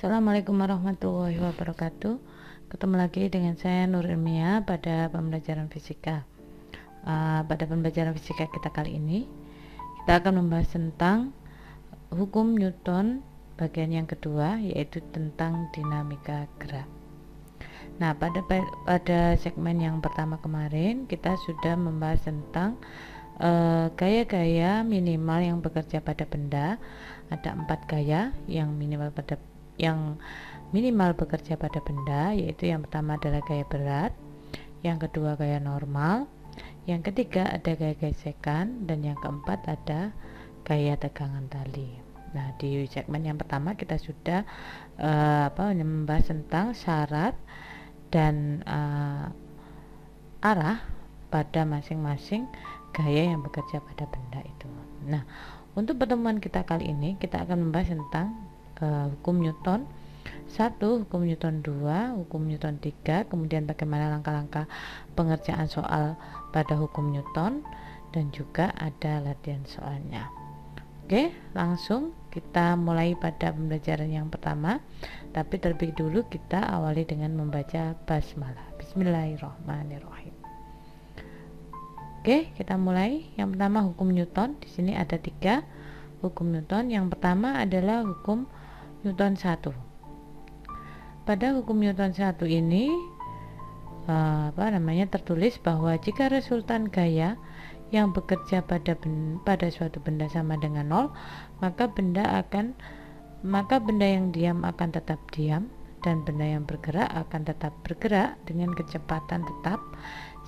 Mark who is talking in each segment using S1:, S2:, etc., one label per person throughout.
S1: Assalamualaikum warahmatullahi wabarakatuh. Ketemu lagi dengan saya Nur Ilmia pada pembelajaran fisika. Pada pembelajaran fisika kita kali ini, kita akan membahas tentang hukum Newton bagian yang kedua, yaitu tentang dinamika gerak. Nah, pada segmen yang pertama kemarin kita sudah membahas tentang gaya-gaya minimal yang bekerja pada benda. Ada 4 gaya yang minimal bekerja pada benda, yaitu yang pertama adalah gaya berat, yang kedua gaya normal, yang ketiga ada gaya gesekan, dan yang keempat ada gaya tegangan tali. Nah, di segmen yang pertama kita sudah membahas tentang syarat dan arah pada masing-masing gaya yang bekerja pada benda itu. Nah, untuk pertemuan kita kali ini kita akan membahas tentang hukum Newton 1, hukum Newton 2, hukum Newton 3, kemudian bagaimana langkah-langkah pengerjaan soal pada hukum Newton, dan juga ada latihan soalnya. Oke, langsung kita mulai pada pembelajaran yang pertama. Tapi terlebih dulu kita awali dengan membaca basmalah. Bismillahirrahmanirrahim. Oke, kita mulai. Yang pertama hukum Newton. Di sini ada 3 hukum Newton. Yang pertama adalah hukum Newton 1. Pada hukum Newton 1 ini tertulis bahwa jika resultan gaya yang bekerja pada suatu benda sama dengan 0, maka benda yang diam akan tetap diam, dan benda yang bergerak akan tetap bergerak dengan kecepatan tetap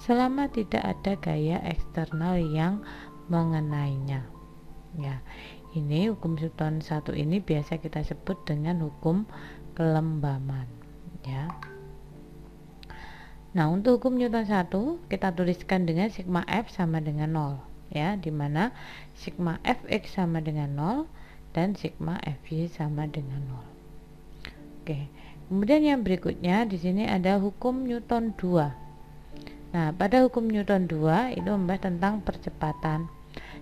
S1: selama tidak ada gaya eksternal yang mengenainya. Ya, ini hukum Newton 1 ini biasa kita sebut dengan hukum kelembaman, ya. Nah, untuk hukum Newton 1 kita tuliskan dengan sigma F sama dengan 0, ya, dimana sigma Fx sama dengan 0 dan sigma Fy sama dengan 0. Oke. Kemudian yang berikutnya di sini ada hukum Newton 2. Nah, pada hukum Newton 2 itu membahas tentang percepatan,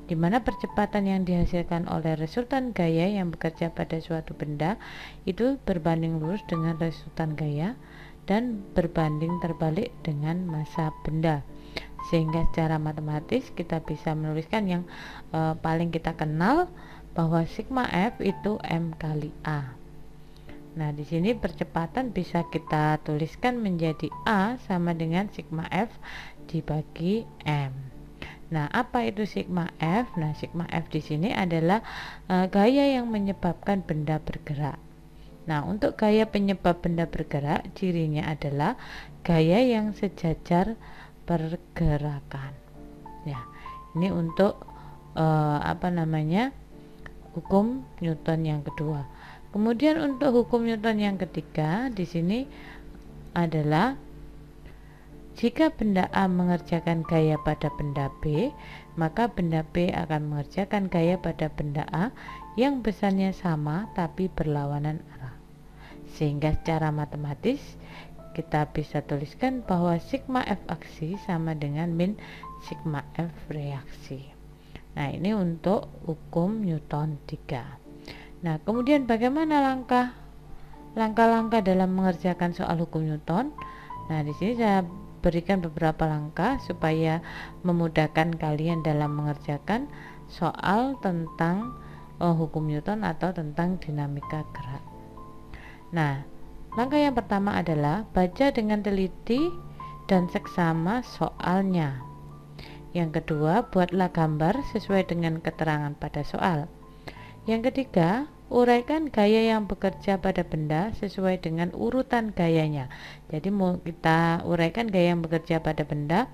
S1: di mana percepatan yang dihasilkan oleh resultan gaya yang bekerja pada suatu benda itu berbanding lurus dengan resultan gaya dan berbanding terbalik dengan massa benda, sehingga secara matematis kita bisa menuliskan yang paling kita kenal bahwa sigma F itu M kali A. Nah, di sini percepatan bisa kita tuliskan menjadi A sama dengan sigma F dibagi M. Nah, apa itu sigma F? Nah, sigma F di sini adalah gaya yang menyebabkan benda bergerak. Nah, untuk gaya penyebab benda bergerak, cirinya adalah gaya yang sejajar pergerakan. Ya, ini untuk hukum Newton yang kedua. Kemudian untuk hukum Newton yang ketiga di sini adalah jika benda A mengerjakan gaya pada benda B, maka benda B akan mengerjakan gaya pada benda A yang besarnya sama tapi berlawanan arah. Sehingga secara matematis kita bisa tuliskan bahwa sigma F aksi sama dengan min sigma F reaksi. Nah, ini untuk hukum Newton 3. Nah, kemudian bagaimana langkah-langkah dalam mengerjakan soal hukum Newton? Nah, di sini saya berikan beberapa langkah supaya memudahkan kalian dalam mengerjakan soal tentang hukum Newton atau tentang dinamika gerak. Nah, langkah yang pertama adalah baca dengan teliti dan seksama soalnya. Yang kedua, buatlah gambar sesuai dengan keterangan pada soal. Yang ketiga, uraikan gaya yang bekerja pada benda sesuai dengan urutan gayanya. Jadi kita uraikan gaya yang bekerja pada benda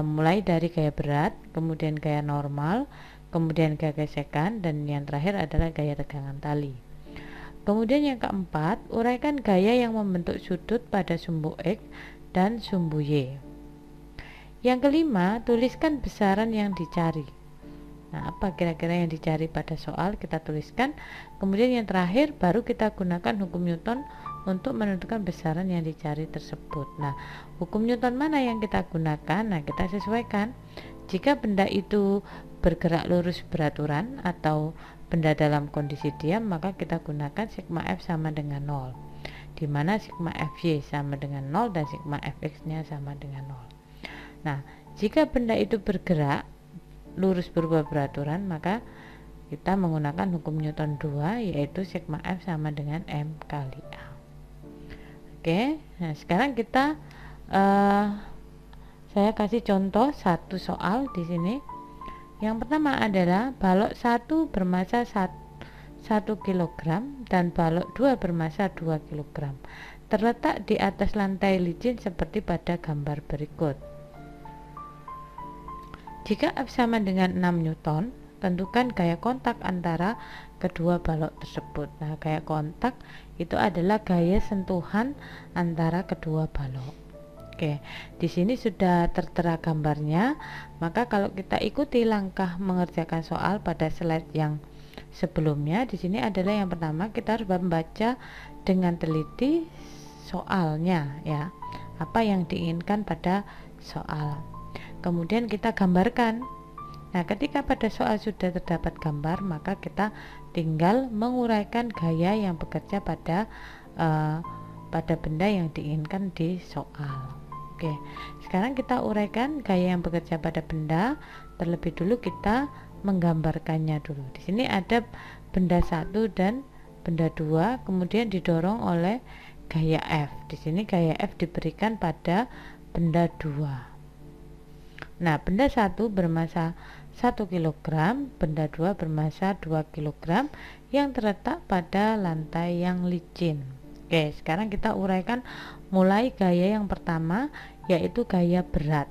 S1: mulai dari gaya berat, kemudian gaya normal, kemudian gaya gesekan, dan yang terakhir adalah gaya tegangan tali. Kemudian yang keempat, uraikan gaya yang membentuk sudut pada sumbu X dan sumbu Y. Yang kelima, tuliskan besaran yang dicari. Nah, apa kira-kira yang dicari pada soal kita tuliskan. Kemudian yang terakhir baru kita gunakan hukum Newton untuk menentukan besaran yang dicari tersebut. Nah, hukum Newton mana yang kita gunakan? Nah, kita sesuaikan. Jika benda itu bergerak lurus beraturan atau benda dalam kondisi diam, maka kita gunakan sigma F sama dengan 0, di mana sigma Fy sama dengan 0 dan sigma Fx nya sama dengan 0. Nah, jika benda itu bergerak lurus berubah beraturan, maka kita menggunakan hukum Newton 2, yaitu sigma F sama dengan M kali A. Oke, nah sekarang kita saya kasih contoh satu soal di sini. Yang pertama adalah balok 1 bermasa 1 kg dan balok 2 bermasa 2 kg terletak di atas lantai licin seperti pada gambar berikut. Jika F sama dengan 6 Newton, tentukan gaya kontak antara kedua balok tersebut. Nah, gaya kontak itu adalah gaya sentuhan antara kedua balok. Oke, di sini sudah tertera gambarnya. Maka kalau kita ikuti langkah mengerjakan soal pada slide yang sebelumnya, di sini adalah yang pertama, kita harus membaca dengan teliti soalnya, ya, apa yang diinginkan pada soal. Kemudian kita gambarkan. Nah, ketika pada soal sudah terdapat gambar, maka kita tinggal menguraikan gaya yang bekerja pada benda yang diinginkan di soal. Oke, sekarang kita uraikan gaya yang bekerja pada benda. Terlebih dulu kita menggambarkannya dulu. Di sini ada benda 1 dan benda 2, kemudian didorong oleh gaya F. Di sini gaya F diberikan pada benda 2. Nah, benda 1 bermasa 1 kg, benda 2 bermasa 2 kg yang terletak pada lantai yang licin. Oke, sekarang kita uraikan mulai gaya yang pertama, yaitu gaya berat.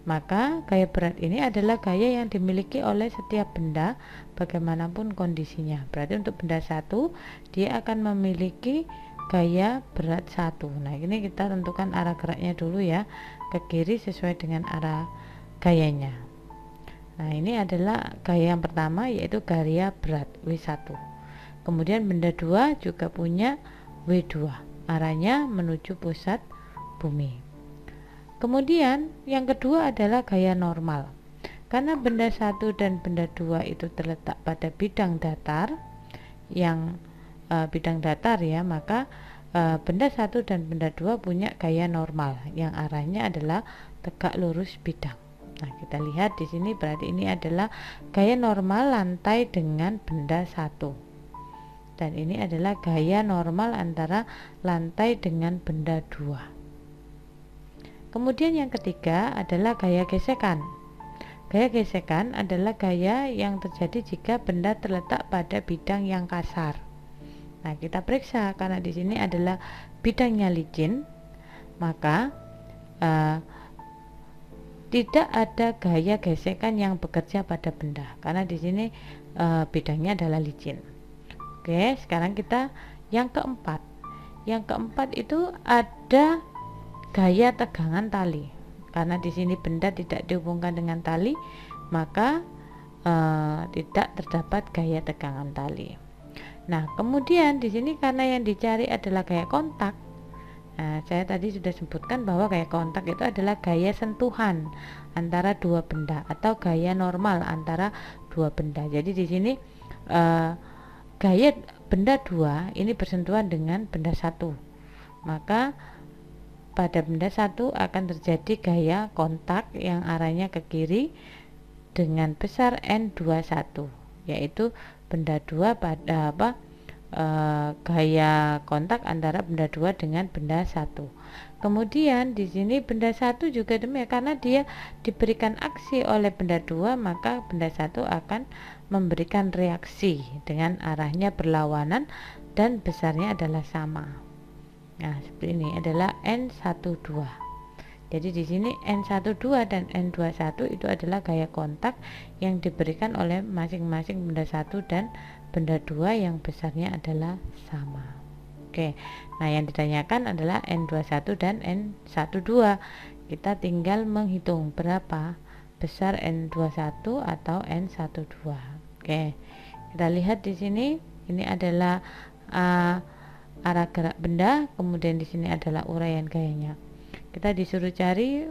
S1: Maka gaya berat ini adalah gaya yang dimiliki oleh setiap benda bagaimanapun kondisinya. Berarti untuk benda 1 dia akan memiliki gaya berat 1. Nah, ini kita tentukan arah geraknya dulu ya, ke kiri sesuai dengan arah gayanya. Nah, ini adalah gaya yang pertama, yaitu gaya berat W1. Kemudian benda 2 juga punya W2, arahnya menuju pusat bumi. Kemudian yang kedua adalah gaya normal. Karena benda 1 dan benda 2 itu terletak pada bidang datar, yang bidang datar ya, maka benda 1 dan benda 2 punya gaya normal yang arahnya adalah tegak lurus bidang. Nah, kita lihat di sini, berarti ini adalah gaya normal lantai dengan benda 1. Dan ini adalah gaya normal antara lantai dengan benda 2. Kemudian yang ketiga adalah gaya gesekan. Gaya gesekan adalah gaya yang terjadi jika benda terletak pada bidang yang kasar. Nah, kita periksa, karena di sini adalah bidangnya licin, maka tidak ada gaya gesekan yang bekerja pada benda, karena di sini bidangnya adalah licin. Oke, sekarang kita yang keempat. Yang keempat itu ada gaya tegangan tali. Karena di sini benda tidak dihubungkan dengan tali, maka tidak terdapat gaya tegangan tali. Nah, kemudian di sini karena yang dicari adalah gaya kontak. Nah, saya tadi sudah sebutkan bahwa gaya kontak itu adalah gaya sentuhan antara dua benda atau gaya normal antara dua benda. Jadi di sini gaya benda 2 ini bersentuhan dengan benda 1, maka pada benda 1 akan terjadi gaya kontak yang arahnya ke kiri dengan besar N21, yaitu benda 2 pada gaya kontak antara benda 2 dengan benda 1. Kemudian di sini benda 1 juga demikian, karena dia diberikan aksi oleh benda 2, maka benda 1 akan memberikan reaksi dengan arahnya berlawanan dan besarnya adalah sama. Nah, seperti ini adalah N12. Jadi di sini N12 dan N21 itu adalah gaya kontak yang diberikan oleh masing-masing benda 1 dan benda 2 yang besarnya adalah sama. Oke. Nah, yang ditanyakan adalah N21 dan N12. Kita tinggal menghitung berapa besar N21 atau N12. Oke. Kita lihat di sini, ini adalah arah gerak benda, kemudian di sini adalah uraian gayanya. Kita disuruh cari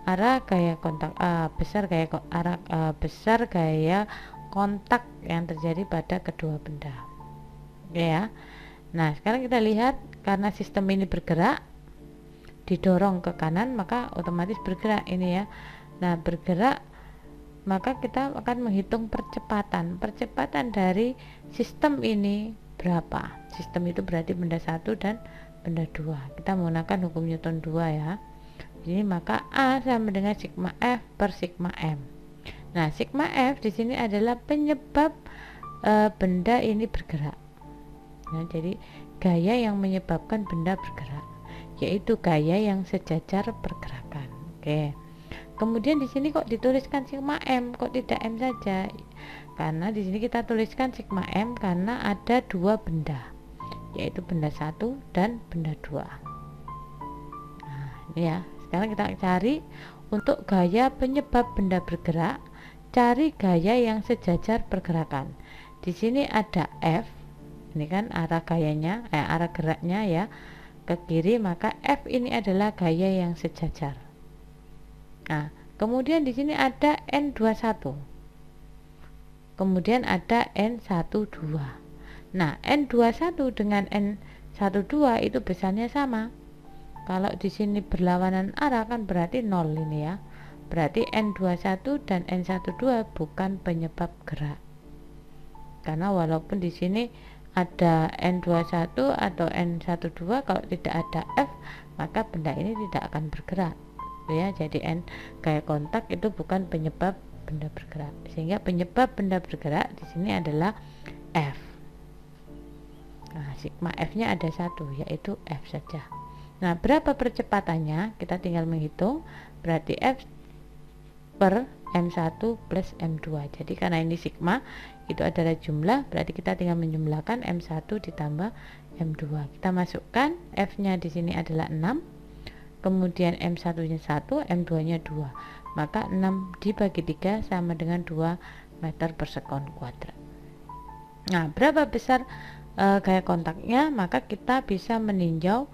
S1: arah gaya kontak besar gaya kontak yang terjadi pada kedua benda. Oke ya. Nah, sekarang kita lihat karena sistem ini bergerak, didorong ke kanan maka otomatis bergerak ini ya. Nah, bergerak maka kita akan menghitung percepatan. Percepatan dari sistem ini berapa? Sistem itu berarti benda 1 dan benda 2. Kita menggunakan hukum Newton 2 ya. Jadi maka A sama dengan sigma F per sigma M. Nah, sigma F di sini adalah penyebab benda ini bergerak. Nah, jadi gaya yang menyebabkan benda bergerak, yaitu gaya yang sejajar pergerakan. Oke. Kemudian di sini kok dituliskan sigma M, kok tidak M saja? Karena di sini kita tuliskan sigma M karena ada dua benda, yaitu benda 1 dan benda 2. Nah, ini ya. Sekarang kita cari untuk gaya penyebab benda bergerak, cari gaya yang sejajar pergerakan. Di sini ada F, ini kan arah gayanya, arah geraknya ya ke kiri, maka F ini adalah gaya yang sejajar. Nah, kemudian di sini ada N21. Kemudian ada N12. Nah, N21 dengan N12 itu besarnya sama. Kalau di sini berlawanan arah kan berarti 0 ini ya. Berarti N21 dan N12 bukan penyebab gerak. Karena walaupun di sini ada N21 atau N12, kalau tidak ada F, maka benda ini tidak akan bergerak. Ya, jadi N gaya kontak itu bukan penyebab benda bergerak, sehingga penyebab benda bergerak di sini adalah F. Nah, sigma F nya ada 1, yaitu F saja. Nah, berapa percepatannya kita tinggal menghitung, berarti F per M1 plus M2. Jadi karena ini sigma itu adalah jumlah, berarti kita tinggal menjumlahkan M1 ditambah M2. Kita masukkan F nya di sini adalah 6, kemudian M1 nya 1, M2 nya 2, maka 6 dibagi 3 sama dengan 2 meter per sekon kuadrat. Nah, berapa besar gaya kontaknya? Maka kita bisa meninjau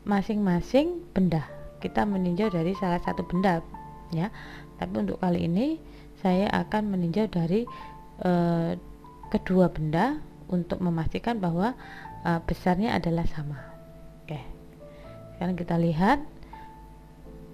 S1: masing-masing benda. Kita meninjau dari salah satu benda ya, tapi untuk kali ini saya akan meninjau dari kedua benda untuk memastikan bahwa besarnya adalah sama. Oke. Sekarang kita lihat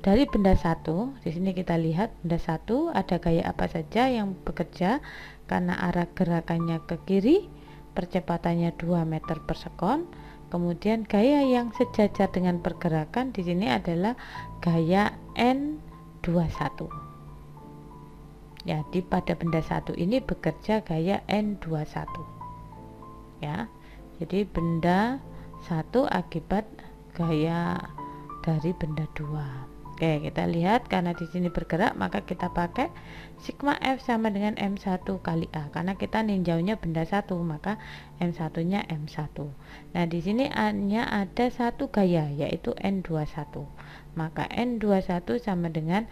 S1: dari benda 1. Di sini kita lihat benda 1 ada gaya apa saja yang bekerja karena arah gerakannya ke kiri, percepatannya 2 meter per sekon. Kemudian gaya yang sejajar dengan pergerakan di sini adalah gaya N21. Ya, di pada benda 1 ini bekerja gaya N21. Ya. Jadi benda 1 akibat gaya dari benda 2. Oke, kita lihat karena di sini bergerak maka kita pakai sigma F sama dengan M1 kali A. Karena kita ninjaunya benda 1, maka M1-nya M1. Nah, di sini hanya ada satu gaya yaitu N21. Maka N21 sama dengan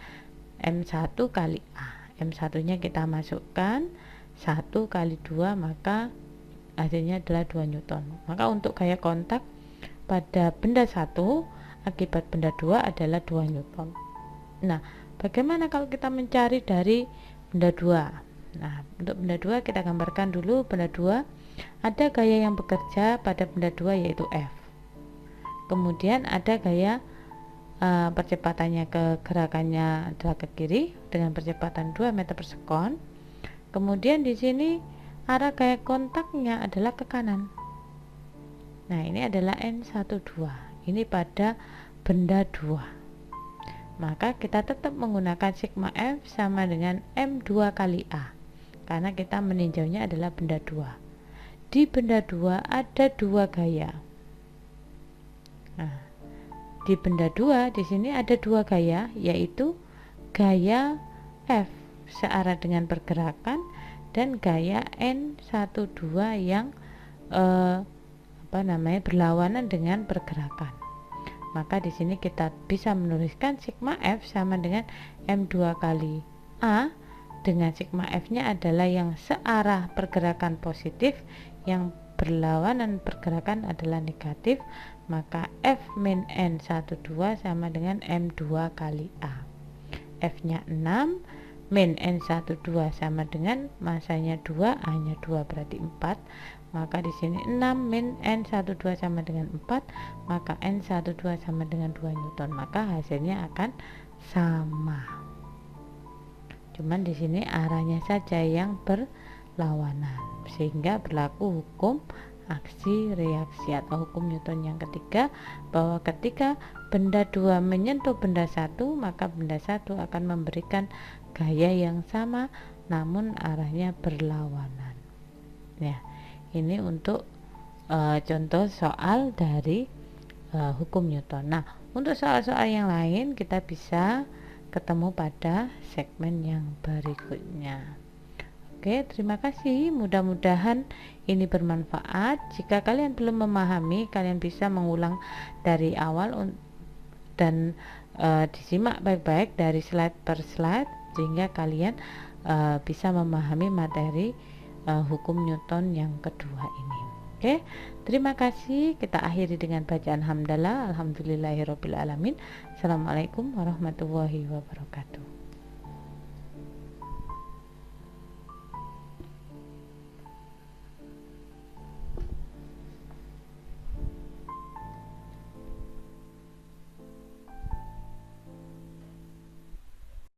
S1: M1 kali A. M1-nya kita masukkan 1 kali 2, maka hasilnya adalah 2 Newton. Maka untuk gaya kontak pada benda 1 akibat benda 2 adalah 2 Newton. Nah, bagaimana kalau kita mencari dari benda 2? Nah, untuk benda 2 kita gambarkan dulu. Benda 2 ada gaya yang bekerja pada benda 2 yaitu F. Kemudian ada gaya percepatannya ke gerakannya adalah ke kiri dengan percepatan 2 meter per sekon. Kemudian di sini arah gaya kontaknya adalah ke kanan. Nah, ini adalah N12. Ini pada benda 2. Maka kita tetap menggunakan sigma F sama dengan M2 kali A. Karena kita meninjaunya adalah benda 2. Di benda 2 ada 2 gaya. Nah, di benda 2 di sini ada 2 gaya, yaitu gaya F searah dengan pergerakan dan gaya N12 yang berlawanan dengan pergerakan. Maka di sini kita bisa menuliskan sigma F sama dengan M2 kali A, dengan sigma F-nya adalah yang searah pergerakan positif, yang berlawanan pergerakan adalah negatif, maka F min N12 sama dengan M2 kali A. F-nya 6, min N12 sama dengan masanya 2, A-nya 2 berarti 4. Maka di sini 6 min N12 sama dengan 4, maka N12 sama dengan 2 Newton. Maka hasilnya akan sama. Cuman di sini arahnya saja yang berlawanan, sehingga berlaku hukum aksi reaksi atau hukum Newton yang ketiga, bahwa ketika benda 2 menyentuh benda 1, maka benda 1 akan memberikan gaya yang sama namun arahnya berlawanan. Ya, ini untuk contoh soal dari hukum Newton. Nah, untuk soal-soal yang lain kita bisa ketemu pada segmen yang berikutnya. Oke, terima kasih. Mudah-mudahan ini bermanfaat. Jika kalian belum memahami, kalian bisa mengulang dari awal dan disimak baik-baik dari slide per slide, sehingga kalian bisa memahami materi hukum Newton yang kedua ini. Oke, terima kasih. Kita akhiri dengan bacaan hamdalah. Alhamdulillahirabbil alamin. Assalamualaikum warahmatullahi wabarakatuh.